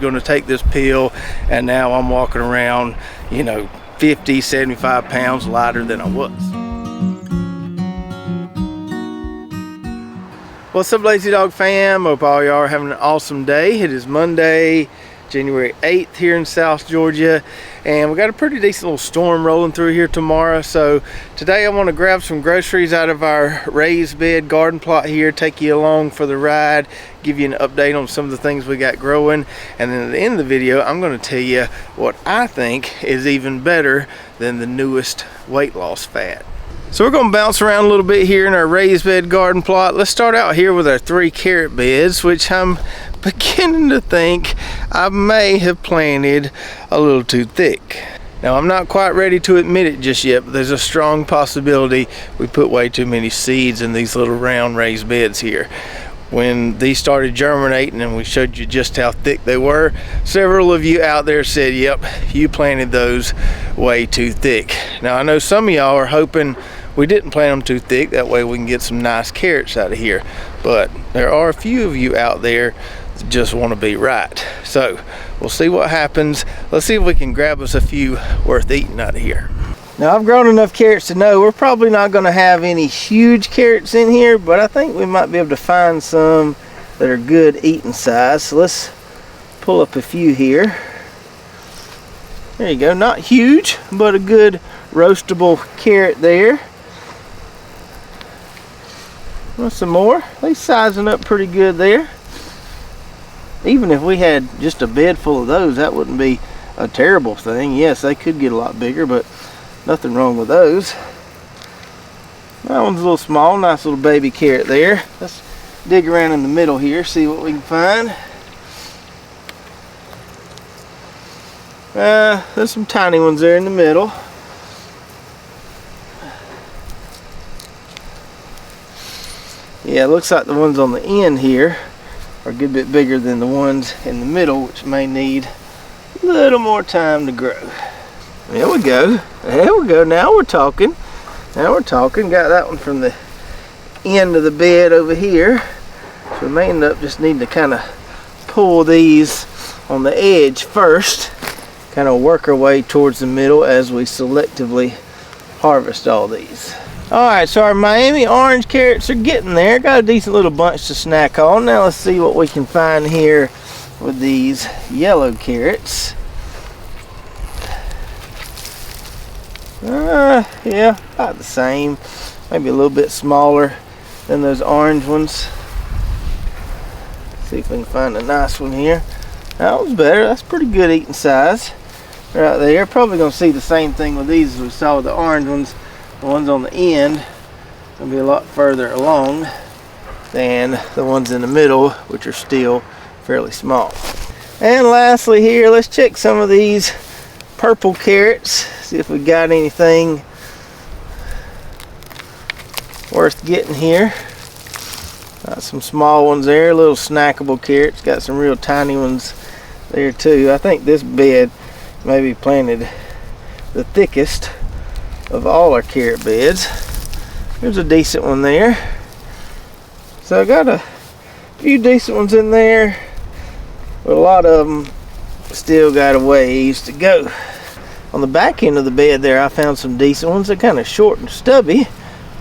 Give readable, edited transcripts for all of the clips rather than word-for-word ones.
Going to take this pill, and now I'm walking around, you know, 50, 75 pounds lighter than I was. What's up, Lazy Dog fam? Hope all y'all are having an awesome day. It is Monday, January 8th here in South Georgia, and we got a pretty decent little storm rolling through here tomorrow. So today I want to grab some groceries out of our raised bed garden plot here, take you along for the ride, give you an update on some of the things we got growing, and then at the end of the video I'm going to tell you what I think is even better than the newest weight loss fad. So we're going to bounce around a little bit here in our raised bed garden plot. Let's start out here with our 3 carrot beds, which I'm beginning to think I may have planted a little too thick. Now I'm not quite ready to admit it just yet, but there's a strong possibility we put way too many seeds in these little round raised beds here. When these started germinating and we showed you just how thick they were, several of you out there said, yep, you planted those way too thick. Now I know some of y'all are hoping we didn't plant them too thick, that way we can get some nice carrots out of here. But there are a few of you out there that just want to be right. So we'll see what happens. Let's see if we can grab us a few worth eating out of here. Now I've grown enough carrots to know we're probably not going to have any huge carrots in here, but I think we might be able to find some that are good eating size. So let's pull up a few here. There you go, not huge, but a good roastable carrot there. Want some more? They sizing up pretty good there. Even if we had just a bed full of those, that wouldn't be a terrible thing. Yes, they could get a lot bigger, but nothing wrong with those. That one's a little small, nice little baby carrot there. Let's dig around in the middle here, see what we can find. There's some tiny ones there in the middle. Yeah, it looks like the ones on the end here are a good bit bigger than the ones in the middle, which may need a little more time to grow. There we go. There we go. Now we're talking. Now we're talking. Got that one from the end of the bed over here. So we may end up just needing to kind of pull these on the edge first. Kind of work our way towards the middle as we selectively harvest all these. Alright, so our Miami orange carrots are getting there. Got a decent little bunch to snack on. Now let's see what we can find here with these yellow carrots. Yeah, about the same. Maybe a little bit smaller than those orange ones. See if we can find a nice one here. That one's better. That's pretty good eating size right there. Probably going to see the same thing with these as we saw with the orange ones. The ones on the end will be a lot further along than the ones in the middle, which are still fairly small. And lastly here, let's check some of these purple carrots, see if we got anything worth getting here. Got some small ones there, little snackable carrots. Got some real tiny ones there too. I think this bed may be planted the thickest of all our carrot beds. There's a decent one there. So I got a few decent ones in there, but a lot of them still got a ways to go. On the back end of the bed there, I found some decent ones. They're kind of short and stubby,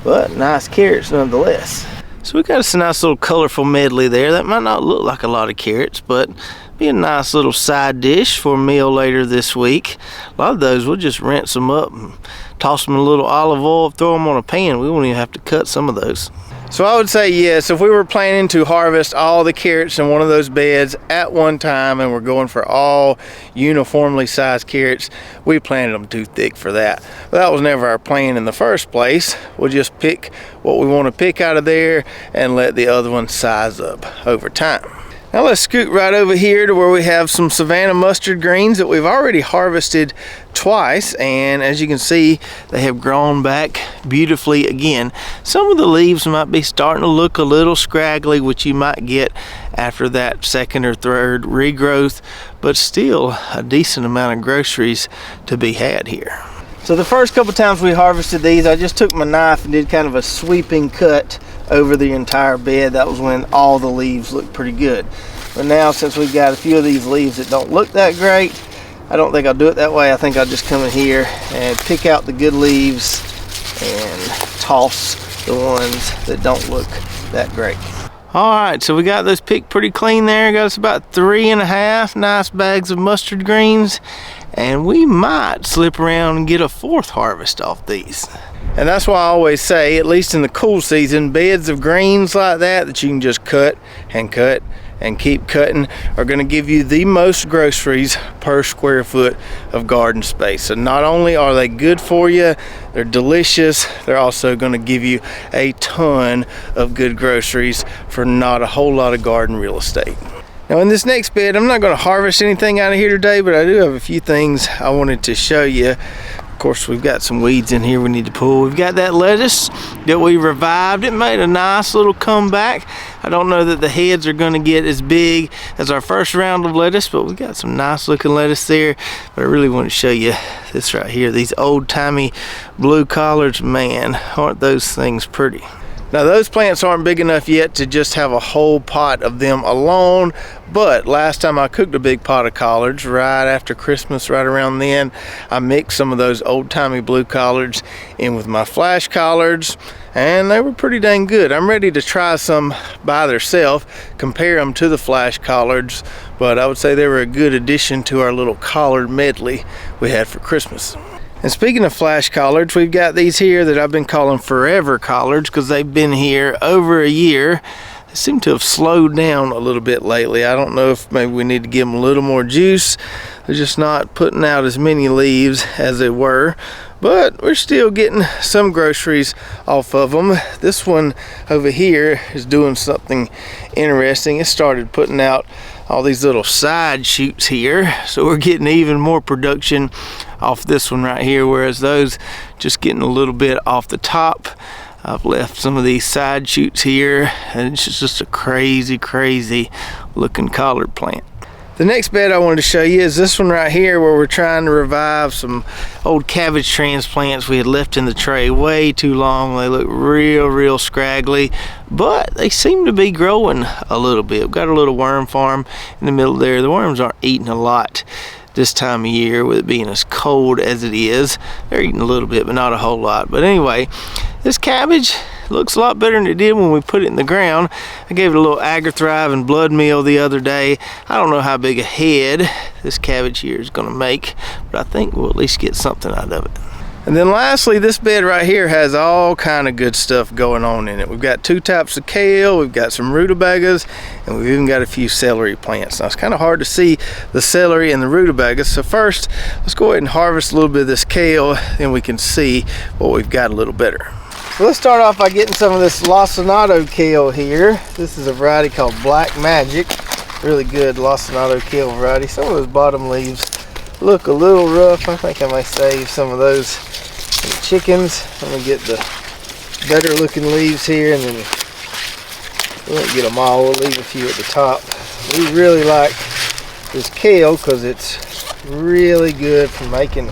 but nice carrots nonetheless. So we got us a nice little colorful medley there. That might not look like a lot of carrots, but be a nice little side dish for a meal later this week. A lot of those, we'll just rinse them up and toss them in a little olive oil, throw them on a pan. We won't even have to cut some of those. So I would say yes, if we were planning to harvest all the carrots in one of those beds at one time and we're going for all uniformly sized carrots, we planted them too thick for that. But that was never our plan in the first place. We'll just pick what we want to pick out of there and let the other ones size up over time. Now let's scoot right over here to where we have some Savannah mustard greens that we've already harvested twice, and as you can see, they have grown back beautifully again. Some of the leaves might be starting to look a little scraggly, which you might get after that second or third regrowth, but still a decent amount of groceries to be had here. So the first couple times we harvested these, I just took my knife and did kind of a sweeping cut over the entire bed. That was when all the leaves looked pretty good. But now, since we've got a few of these leaves that don't look that great, I don't think I'll do it that way. I think I'll just come in here and pick out the good leaves and toss the ones that don't look that great. All right, so we got those picked pretty clean there. Got us about 3.5 nice bags of mustard greens, and we might slip around and get a 4th harvest off these. And that's why I always say, at least in the cool season, beds of greens like that you can just cut and keep cutting are going to give you the most groceries per square foot of garden space. So not only are they good for you, they're delicious, they're also going to give you a ton of good groceries for not a whole lot of garden real estate. Now in this next bed, I'm not going to harvest anything out of here today, but I do have a few things I wanted to show you. Of course, we've got some weeds in here we need to pull. We've got that lettuce that we revived. It made a nice little comeback. I don't know that the heads are going to get as big as our first round of lettuce, but we've got some nice looking lettuce there. But I really want to show you this right here. These old-timey blue collards, man, aren't those things pretty? Now those plants aren't big enough yet to just have a whole pot of them alone, but last time I cooked a big pot of collards right after Christmas, right around then, I mixed some of those old-timey blue collards in with my flash collards, and they were pretty dang good. I'm ready to try some by themselves, compare them to the flash collards, but I would say they were a good addition to our little collard medley we had for Christmas. And speaking of flash collards, we've got these here that I've been calling forever collards because they've been here over a year. They seem to have slowed down a little bit lately. I don't know if maybe we need to give them a little more juice. They're just not putting out as many leaves as they were, but we're still getting some groceries off of them. This one over here is doing something interesting. It started putting out all these little side shoots here, so we're getting even more production off this one right here, whereas those just getting a little bit off the top. I've left some of these side shoots here, and it's just a crazy looking collard plant. The next bed I wanted to show you is this one right here, where we're trying to revive some old cabbage transplants we had left in the tray way too long. They look real scraggly, but they seem to be growing a little bit. We've got a little worm farm in the middle there. The worms aren't eating a lot this time of year, with it being as cold as it is. They're eating a little bit, but not a whole lot. But anyway, this cabbage looks a lot better than it did when we put it in the ground. I gave it a little Agri-Thrive and blood meal the other day. I don't know how big a head this cabbage here is going to make, but I think we'll at least get something out of it. And then lastly, this bed right here has all kind of good stuff going on in it. We've got 2 types of kale, we've got some rutabagas, and we've even got a few celery plants. Now it's kind of hard to see the celery and the rutabagas, so first let's go ahead and harvest a little bit of this kale, then we can see what we've got a little better. So let's start off by getting some of this lacinato kale here. This is a variety called Black Magic. Really good lacinato kale variety. Some of those bottom leaves look a little rough. I think I may save some of those for the chickens. I'm gonna get the better looking leaves here, and then we won't get them all. We'll leave a few at the top. We really like this kale because it's really good for making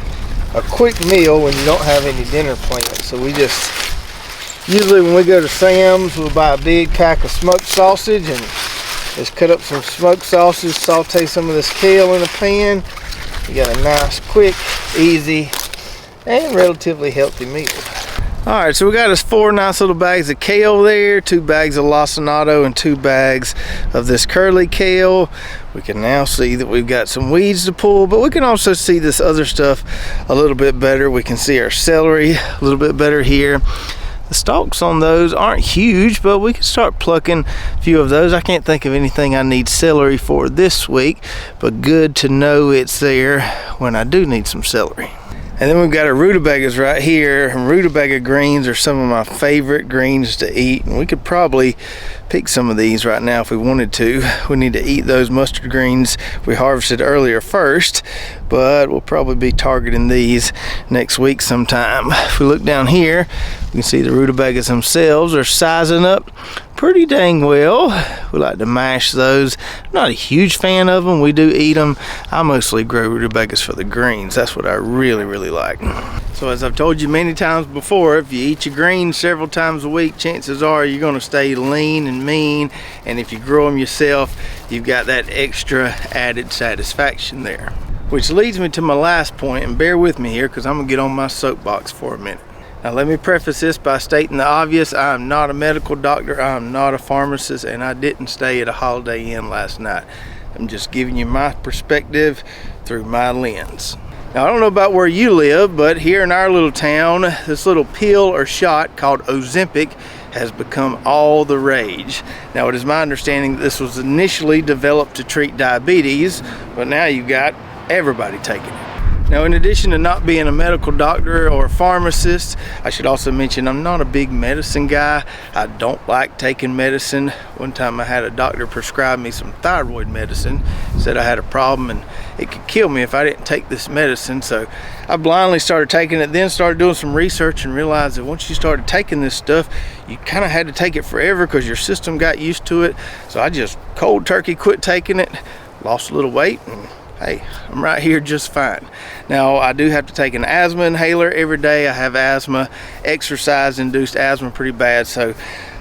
a quick meal when you don't have any dinner plans. So we just, usually when we go to Sam's, we'll buy a big pack of smoked sausage and just cut up some smoked sausage, saute some of this kale in a pan. You got a nice, quick, easy, and relatively healthy meal. All right, so we got us 4 nice little bags of kale there, 2 bags of lacinato, and 2 bags of this curly kale. We can now see that we've got some weeds to pull, but we can also see this other stuff a little bit better. We can see our celery a little bit better here. The stalks on those aren't huge, but we can start plucking a few of those. I can't think of anything I need celery for this week, but good to know it's there when I do need some celery. And then we've got our rutabagas right here. And rutabaga greens are some of my favorite greens to eat, and we could probably pick some of these right now if we wanted to. We need to eat those mustard greens we harvested earlier first, but we'll probably be targeting these next week sometime. If we look down here, we can see the rutabagas themselves are sizing up pretty dang well. We like to mash those. I'm not a huge fan of them. We do eat them. I mostly grow rutabagas for the greens. That's what I really like. So as I've told you many times before, if you eat your greens several times a week, chances are you're going to stay lean and mean. And if you grow them yourself, you've got that extra added satisfaction there. Which leads me to my last point, and bear with me here because I'm going to get on my soapbox for a minute. Now let me preface this by stating the obvious. I am not a medical doctor, I am not a pharmacist, and I didn't stay at a Holiday Inn last night. I'm just giving you my perspective through my lens. Now I don't know about where you live, but here in our little town, this little pill or shot called Ozempic has become all the rage. Now it is my understanding that this was initially developed to treat diabetes, but now you've got everybody taking it. Now, in addition to not being a medical doctor or a pharmacist, I should also mention I'm not a big medicine guy. I don't like taking medicine. One time I had a doctor prescribe me some thyroid medicine, said I had a problem and it could kill me if I didn't take this medicine. So I blindly started taking it, then started doing some research and realized that once you started taking this stuff, you kind of had to take it forever because your system got used to it. So I just cold turkey quit taking it, lost a little weight, and hey, I'm right here just fine. Now, I do have to take an asthma inhaler every day. I have asthma, exercise-induced asthma pretty bad, so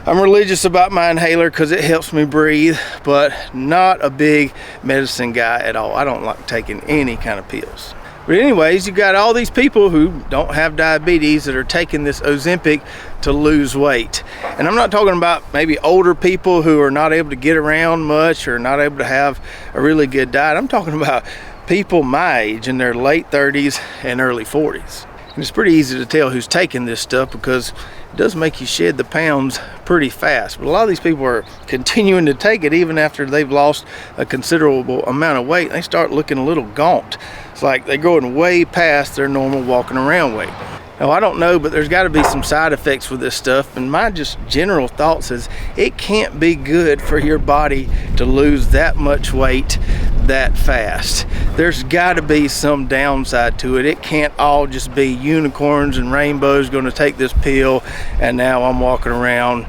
I'm religious about my inhaler because it helps me breathe, but not a big medicine guy at all. I don't like taking any kind of pills. But anyways, you got all these people who don't have diabetes that are taking this Ozempic to lose weight. And I'm not talking about maybe older people who are not able to get around much or not able to have a really good diet. I'm talking about people my age in their late 30s and early 40s. And it's pretty easy to tell who's taking this stuff because it does make you shed the pounds pretty fast. But a lot of these people are continuing to take it even after they've lost a considerable amount of weight. They start looking a little gaunt. It's like they're going way past their normal walking around weight. Now, I don't know, but there's got to be some side effects with this stuff. And my just general thoughts is it can't be good for your body to lose that much weight that fast. There's got to be some downside to it. It can't all just be unicorns and rainbows going to take this pill and now I'm walking around,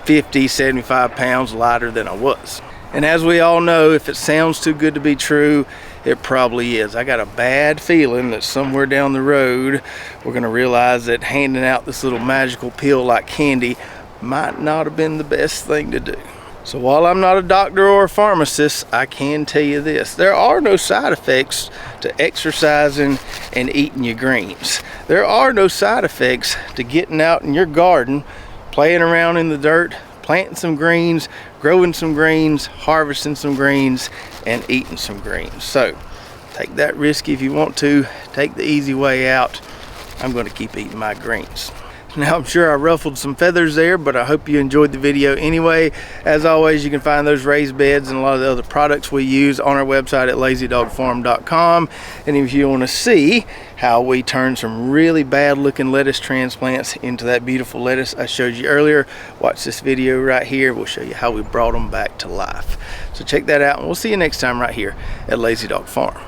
50, 75 pounds lighter than I was. And as we all know, if it sounds too good to be true, it probably is. I got a bad feeling that somewhere down the road, we're going to realize that handing out this little magical pill like candy might not have been the best thing to do. So while I'm not a doctor or a pharmacist, I can tell you this. There are no side effects to exercising and eating your greens. There are no side effects to getting out in your garden, playing around in the dirt, planting some greens, growing some greens, harvesting some greens, and eating some greens. So take that risk if you want to. Take the easy way out. I'm going to keep eating my greens. Now, I'm sure I ruffled some feathers there, but I hope you enjoyed the video anyway. As always, you can find those raised beds and a lot of the other products we use on our website at lazydogfarm.com. And if you want to see how we turn some really bad looking lettuce transplants into that beautiful lettuce I showed you earlier, watch this video right here. We'll show you how we brought them back to life. So check that out, and we'll see you next time right here at Lazy Dog Farm.